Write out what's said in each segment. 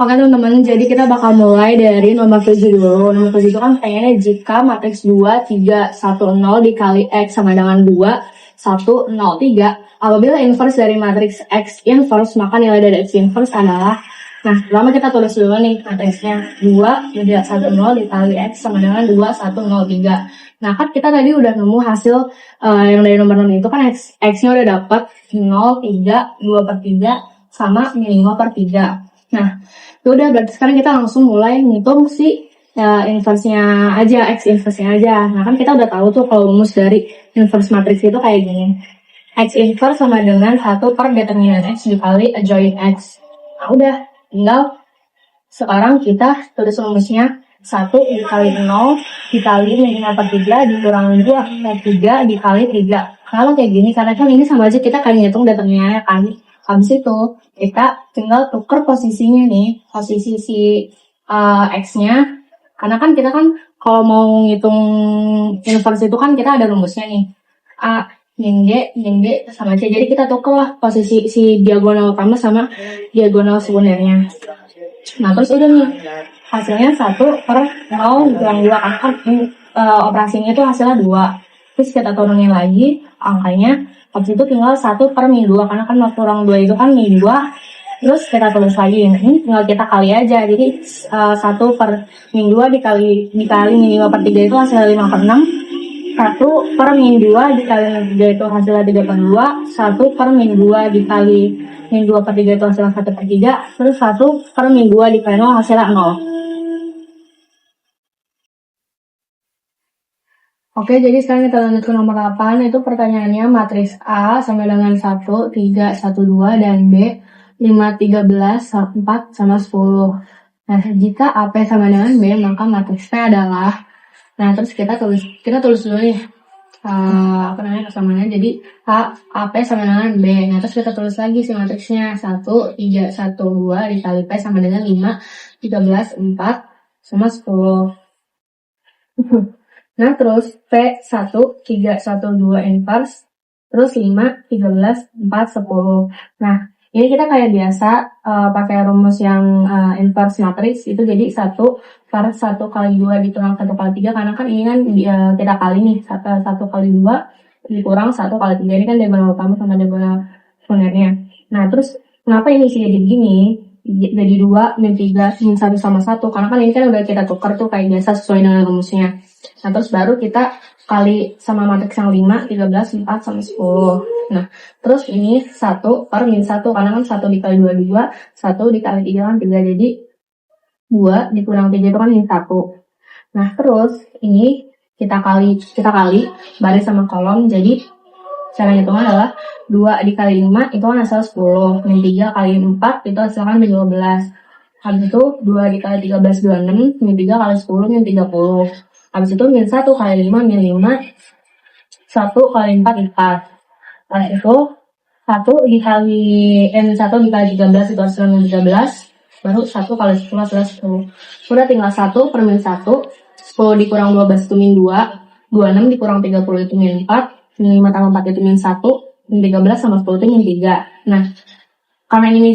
Oke teman-teman, jadi kita bakal mulai dari nomor 7 dulu. Nomor 7 itu kan pengennya jika matriks 2, 3, 1, 0 dikali X sama dengan 2, 1, 0, 3. Apabila inverse dari matriks X inverse, maka nilai dari X inverse adalah, nah pertama kita tulis dulu nih matriksnya. 2, 3, 1, 0 dikali X sama dengan 2, 1, 0, 3. Nah kan kita tadi udah nemu hasil yang dari nomor 6 itu kan X-nya udah dapet 0, 3, 2 per 3, sama 5 per 3. Nah, udah berarti sekarang kita langsung mulai ngitung si inverse-nya aja, X inverse-nya aja. Nah kan kita udah tahu tuh kalau rumus dari inverse matriks itu kayak gini. X inverse sama dengan 1 per determinan X dikali adjoint X. Nah udah, tinggal sekarang kita tulis rumusnya 1 dikali 0 dikali 5 per 3 dikurangi 2 per 3 dikali 3. Kalau kayak gini, karena kan ini sama aja kita kan ngitung determinannya kan. Habis itu kita tinggal tuker posisinya nih, posisi si X-nya. Karena kan kita kan kalau mau ngitung inverse itu kan kita ada rumusnya nih. A min D sama C. Jadi kita tuker lah posisi si diagonal utama sama diagonal sekundernya. Nah terus udah nih, hasilnya 1 per 0 kurang 2. Karena kan operasinya itu hasilnya 2. Terus kita turunin lagi angkanya. Habis itu tinggal 1 per min 2, karena kan 0 kurang 2 itu kan min 2. Terus kita tulis lagi, ini tinggal kita kali aja. Jadi 1 per min 2 dikali min 5 per 3 itu hasilnya 5 per 6. 1 per min 2 dikali min 3 itu hasilnya 3 per 2. 1 per min 2 dikali min 2 per 3 itu hasilnya 1 per 3. Terus 1 per min 2 dikali 0 hasilnya 0. Oke, jadi sekarang kita lanjut ke nomor 8, itu pertanyaannya matriks A sama dengan 1, 3, 1, 2, dan B 5, 13, 4, sama 10. Nah, jika AP sama dengan B, maka matriks P adalah, nah terus kita tulis dulu nih, kesamaannya, jadi AP sama dengan B. Nah, terus kita tulis lagi si matriksnya, 1, 3, 1, 2 dikali P sama dengan 5, 13, 4, sama 10. Nah, terus P1, 3, 1, 2 inverse, terus 5, 13, 4, 10. Nah, ini kita kayak biasa pakai rumus yang inverse matriks itu, jadi 1 per 1 kali 2 dikurang 1 kali 3, karena kan ini kan kita kali nih, 1 kali 2 dikurang 1 kali 3, ini kan diagonal utama sama diagonal sekundernya. Nah, terus kenapa ini sih jadi begini? Jadi 2, min 3, min 1 sama 1, karena kan ini kan udah kita tukar tuh kayak biasa sesuai dengan rumusnya. Nah, terus baru kita kali sama matriks yang 5, 13, 4, sama 10. Nah, terus ini 1 per min 1, karena kan 1 dikali 2, 2, 1 dikali 3 kan 3, jadi 2 dikurang 3 itu kan min 1. Nah, terus ini kita kali baris sama kolom, jadi cara hitungnya adalah 2 dikali 5 itu kan hasil 10, min 3 kali 4 itu hasilnya min 12. Habis itu 2 dikali 13, 26, min 3 kali 10, min 30. Habis itu min 1 kali 5, min 5, 1 kali 4, 4. Habis itu 1 dikali min 1 dikali 13 itu hasilnya min 13. Baru 1 kali 10 hasilnya 10. Udah tinggal 1 per min 1, 10 dikurang 12 itu min 2, 26 dikurang 30 itu min 4, min 5 tambah 4 itu min 1, min 13 sama 10 itu min 3. Nah, karena ini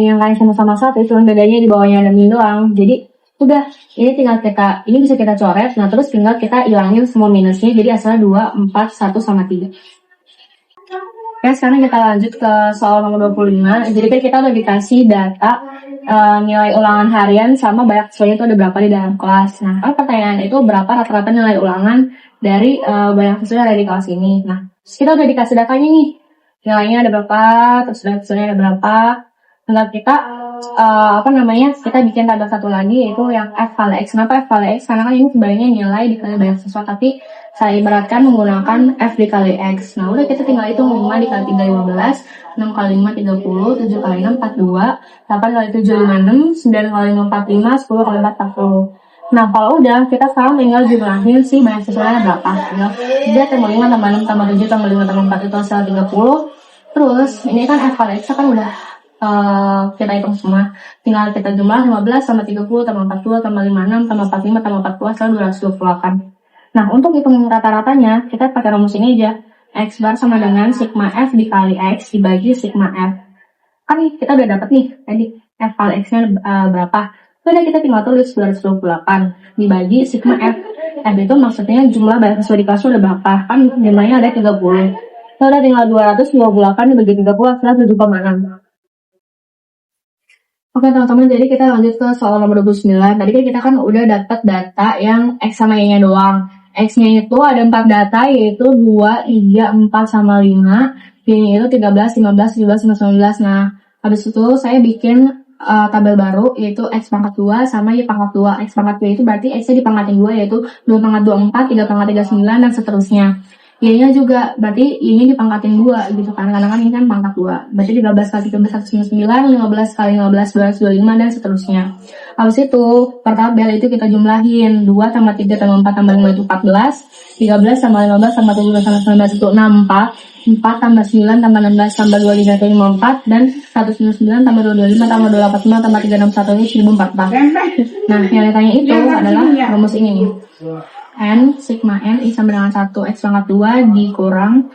yang lain sama-sama 1, cuma bedanya di bawahnya ada min doang. Jadi udah, ini bisa kita coret. Nah, terus tinggal kita ilangin semua minusnya, jadi hasilnya 2, 4, 1, sama 3. Oke, sekarang kita lanjut ke soal nomor 25. Jadi kan kita udah dikasih data nilai ulangan harian sama banyak siswanya itu ada berapa di dalam kelas. Nah, pertanyaan itu berapa rata-rata nilai ulangan dari banyak siswa yang ada di kelas ini. Nah, kita udah dikasih datanya nih, nilainya ada berapa, terus siswanya ada berapa. Nah, kita kita bikin tabel satu lagi, yaitu yang F kali X. Kenapa F kali X? Karena kan ini sebenarnya nilai dikali banyak siswa, tapi saya ibaratkan menggunakan F dikali X. Nah, udah kita tinggal hitung 5 dikali 3, 15, 6 kali 5, 30, 7 kali 6, 42, 8 kali 7, 56, 9 kali 5, 45, 10 kali 4, 40. Nah, kalau udah, kita sekarang tinggal jumlahin sih banyak siswanya berapa. Tinggal 3 tambah 5 tambah 6 tambah 7 tambah 5 tambah 4 itu hasil 30. Terus, ini kan F kali X kan udah kita hitung semua. Tinggal kita jumlah 15 tambah 30 tambah 42 tambah 56 tambah 45 tambah 40 hasil 228. Nah, untuk hitung rata-ratanya, kita pakai rumus ini aja. X bar sama dengan sigma F dikali X dibagi sigma F. Kan kita udah dapat nih tadi F kali X-nya berapa. Udah kita tinggal tulis 228 dibagi sigma F. F itu maksudnya jumlah banyak siswa di kelas udah berapa. Kan nilainya ada 30. Udah tinggal 228 dibagi 30 hasilnya 7,6. Oke teman-teman, jadi kita lanjut ke soal nomor 29. Tadi kita kan udah dapat data yang X sama Y-nya doang. X-nya itu ada 4 data, yaitu 2, 3, 4, sama 5. Y-nya itu 13, 15, 17, 19. Nah, habis itu saya bikin tabel baru, yaitu X pangkat 2 sama Y pangkat 2. X pangkat 2 itu berarti X-nya dipangkatin 2, yaitu 2 pangkat 24, 3 pangkat 39, dan seterusnya. Y-nya juga, berarti Y-nya dipangkatin 2 gitu kan, karena kan ini kan pangkat 2. Berarti 13 kali 13, 199, 15 kali 15, 225, dan seterusnya. Habis itu, per tabel itu kita jumlahin. 2 tambah 3 tambah 4 tambah 5 itu 14, 13 tambah 15 tambah 17 tambah 19 itu 64, 4 tambah 9 tambah 16 tambah 23 itu 54, dan 199 tambah 225 tambah 245 tambah 361 itu 1044. Nah, yang ditanya itu adalah rumus ini nih. N sigma N I sama dengan 1 X pangkat 2 dikurang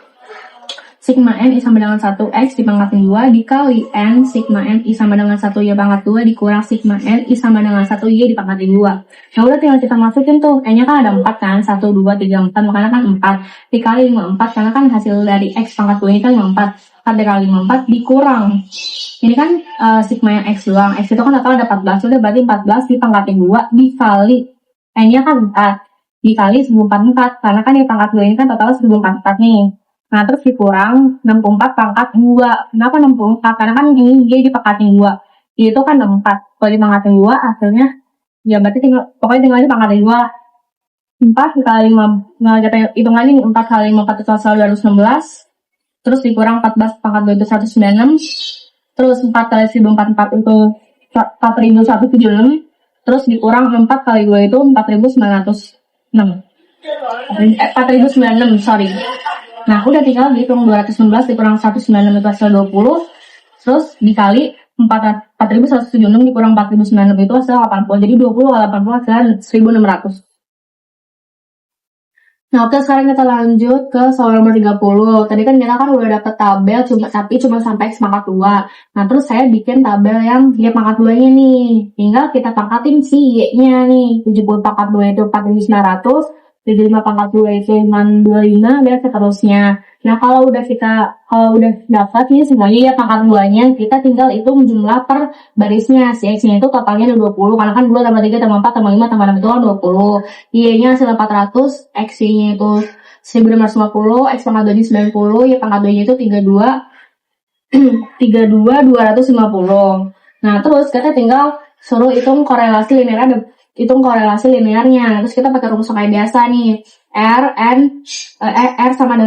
sigma N I sama dengan 1 X dipangkatin 2 dikali N sigma N I sama dengan 1 Y pangkat 2 dikurang sigma N I sama dengan 1 Y dipangkatin 2. Nah udah tinggal kita masukin tuh, N nya kan ada 4 kan, 1, 2, 3, 4, makanya kan 4 dikali 54, karena kan hasil dari X pangkat 2 ini kan 54, 4 dikali 54 dikurang ini kan sigma yang X doang, X itu kan total ada 14, udah berarti 14 dipangkatin 2 dikali N nya kan 4 dikali 1044, karena kan yang pangkat 2 ini kan total 1044 nih. Nah, terus dikurang 64 pangkat 2. Kenapa 64? Karena kan ini dia dipangkatin 2. Itu kan 4. Kalau dipangkatin 2, hasilnya, ya berarti pokoknya tinggal dipangkatin 2. 4 kali 5, nah kita hitung lagi nih, 4 kali 5, 4 itu total 216. Terus dikurang 14 pangkat 2 itu 196. Terus 4 kali 1044 itu 4176. Terus dikurang 4 kali 2 itu 4900. 4096, sorry. Nah, udah tinggal dihitung 216 dikurang 196 itu hasil 20. Terus dikali 4176 dikurang 4096 itu hasil 80. Jadi 20 kali 80 hasilnya 1600. Nah, oke, sekarang kita lanjut ke soal nomor 30. Tadi kan kita kan udah dapet tabel tapi cuma sampai X pangkat 2. Nah, terus saya bikin tabel yang Y pangkat 2-nya nih. Tinggal kita pangkatin si Y-nya nih. 70 pangkat 2 itu 4900, 75 pangkat 2 itu 625, dan seterusnya. Nah, kalau udah dapat nih semuanya ya pangkat 2-nya, kita tinggal hitung jumlah per barisnya. Si X-nya itu totalnya ada 20, karena kan 2 tambah 3 tambah 4 tambah 5 tambah 6 itu kan 20. Y-nya hasil 400, X-nya itu 1650, X pangkat 2 ini 90, Y pangkat 2-nya itu 32, 250. Nah, terus kita tinggal suruh hitung korelasi linearnya. Terus kita pakai rumus kayak biasa nih. R sama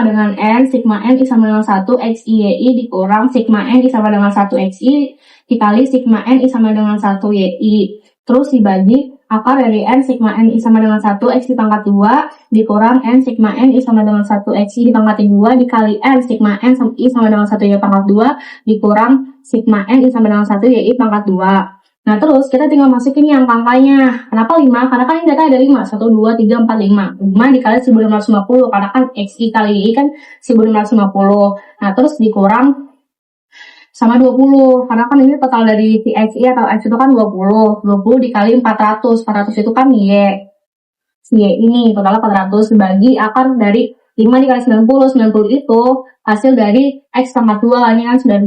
dengan N, sigma N I sama dengan 1 X I Y I dikurang sigma N I sama dengan 1 X I dikali sigma N I sama dengan 1 Y I. Terus dibagi akar dari N sigma N I sama dengan 1 X dipangkat 2 dikurang N sigma N I sama dengan 1 X I dipangkatin 2 dikali N sigma N I sama dengan 1 Y pangkat 2 dikurang sigma N I sama dengan 1 Y I pangkat 2. Nah, terus kita tinggal masukin yang angkanya. Kenapa 5? Karena kan ini data ada 5. 1, 2, 3, 4, 5. 5 dikali 1650. Karena kan XI kali Y kan 1650. Nah, terus dikurang sama 20. Karena kan ini total dari si XI atau X itu kan 20. 20 dikali 400. 400 itu kan Y. Si Y ini totalnya 400 dibagi akar dari 5 dikali 90. 90 itu hasil dari X pangkat 2. Ini kan 90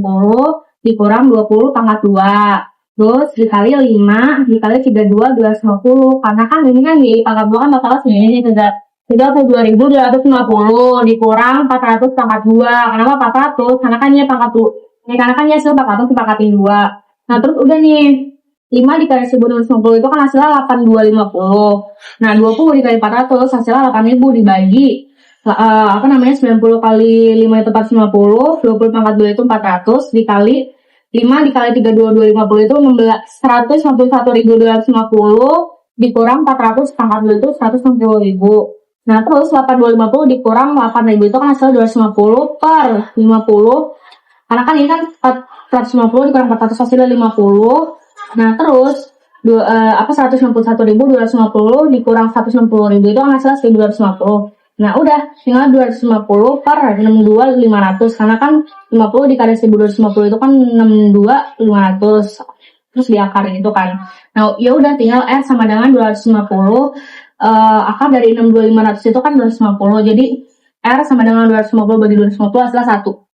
dikurang 20 pangkat 2. Terus dikali 5, dikali 32, 250. Karena kan ini kan Y pangkat 2 kan totalnya segini, 32.250 dikurang 400 pangkat 2. Kenapa 400? Karena kan Y pangkat 2. Karena kan Y hasil 400 dipangkatin 2. Nah, terus udah nih. 5 dikali 1250 itu kan hasilnya 8250. Nah, 20 dikali 400 hasilnya 8000 dibagi 90 kali 5 itu 450, 20 pangkat 2 itu 400 dikali 5 dikali 32, 250 itu 161.250 dikurang 400 pangkat 2 itu 160.000. Nah, terus 8250 dikurang 8.000 itu kan hasil 250 per 50. Karena kan ini kan 450 dikurang 400 hasilnya 50. Nah, terus 161.250 dikurang 160.000 itu kan hasilnya 1.250. Nah, udah tinggal 250 per 62.500 karena kan 50 dikali 1.250 itu kan 62.500. Terus diakar gitu kan. Nah, ya udah tinggal R sama dengan 250 akar dari 62.500 itu kan 250. Jadi R sama dengan 250 bagi 250 adalah 1.